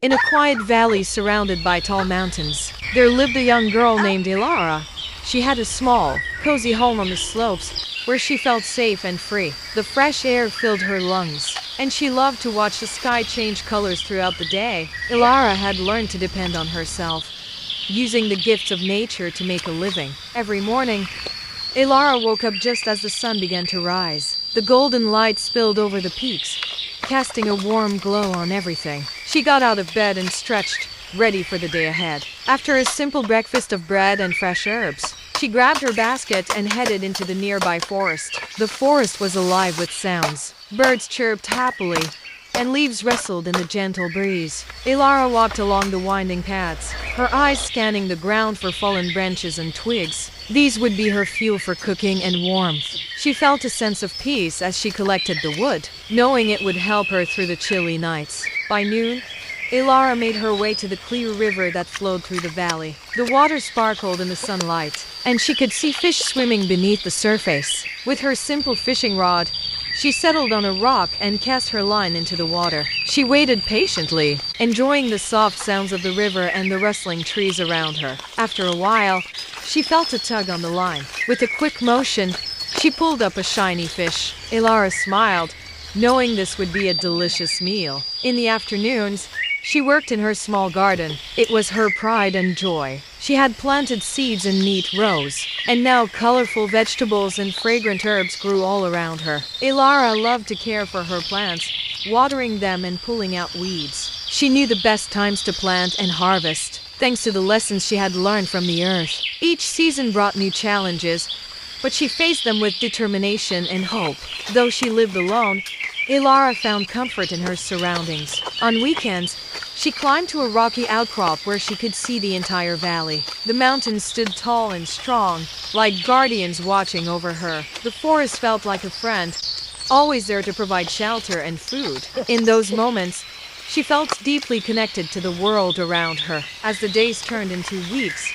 In a quiet valley surrounded by tall mountains, there lived a young girl named Elara. She had a small, cozy home on the slopes, where she felt safe and free. The fresh air filled her lungs, and she loved to watch the sky change colors throughout the day. Elara had learned to depend on herself, using the gifts of nature to make a living. Every morning, Elara woke up just as the sun began to rise. The golden light spilled over the peaks, casting a warm glow on everything. She got out of bed and stretched, ready for the day ahead. After a simple breakfast of bread and fresh herbs, she grabbed her basket and headed into the nearby forest. The forest was alive with sounds. Birds chirped happily, and leaves rustled in the gentle breeze. Elara walked along the winding paths, her eyes scanning the ground for fallen branches and twigs. These would be her fuel for cooking and warmth. She felt a sense of peace as she collected the wood, knowing it would help her through the chilly nights. By noon, Elara made her way to the clear river that flowed through the valley. The water sparkled in the sunlight, and she could see fish swimming beneath the surface. With her simple fishing rod, she settled on a rock and cast her line into the water. She waited patiently, enjoying the soft sounds of the river and the rustling trees around her. After a while, she felt a tug on the line. With a quick motion, she pulled up a shiny fish. Elara smiled, knowing this would be a delicious meal. In the afternoons, she worked in her small garden. It was her pride and joy. She had planted seeds in neat rows, and now colorful vegetables and fragrant herbs grew all around her. Elara loved to care for her plants, watering them and pulling out weeds. She knew the best times to plant and harvest, thanks to the lessons she had learned from the earth. Each season brought new challenges, but she faced them with determination and hope. Though she lived alone, Elara found comfort in her surroundings. On weekends, she climbed to a rocky outcrop where she could see the entire valley. The mountains stood tall and strong, like guardians watching over her. The forest felt like a friend, always there to provide shelter and food. In those moments, she felt deeply connected to the world around her. As the days turned into weeks,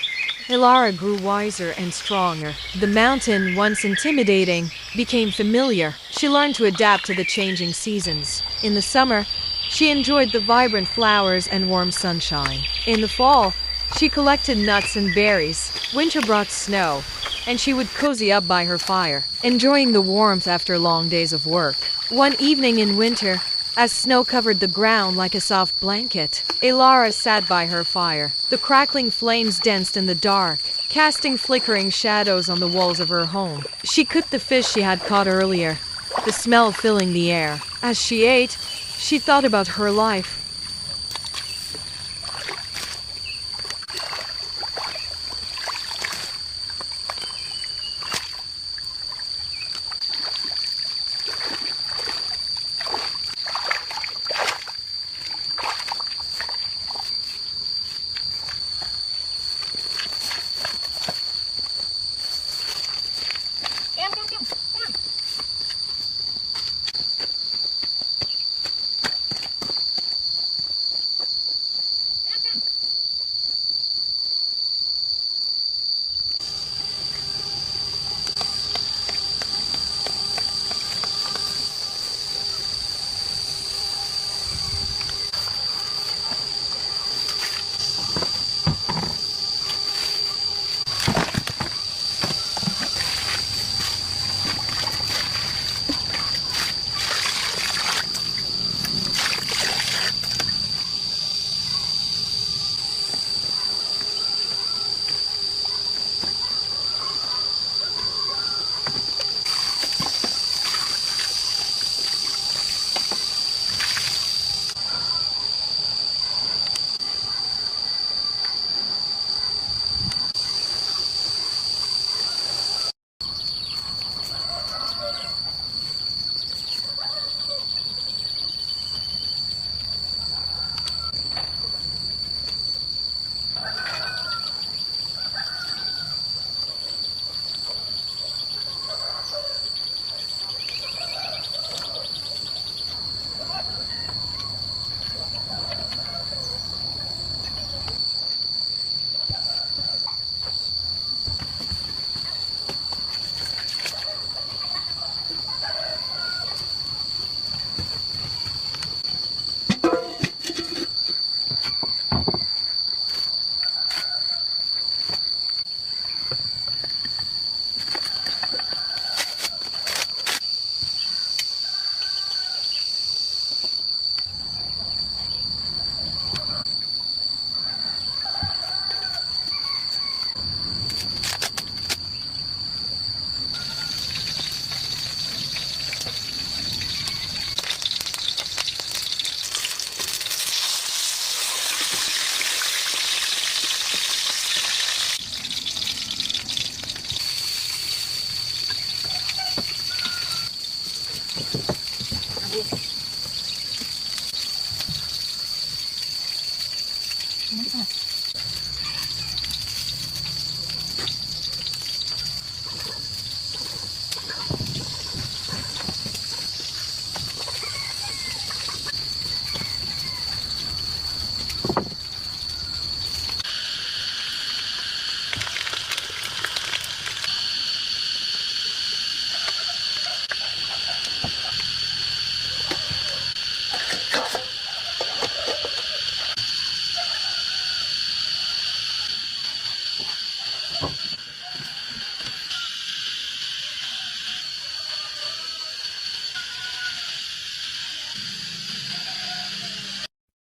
Elara grew wiser and stronger. The mountain, once intimidating, became familiar. She learned to adapt to the changing seasons. In the summer, she enjoyed the vibrant flowers and warm sunshine. In the fall, she collected nuts and berries. Winter brought snow, and she would cozy up by her fire, enjoying the warmth after long days of work. One evening in winter, as snow covered the ground like a soft blanket, Elara sat by her fire. The crackling flames danced in the dark, casting flickering shadows on the walls of her home. She cooked the fish she had caught earlier, the smell filling the air. As she ate, she thought about her life.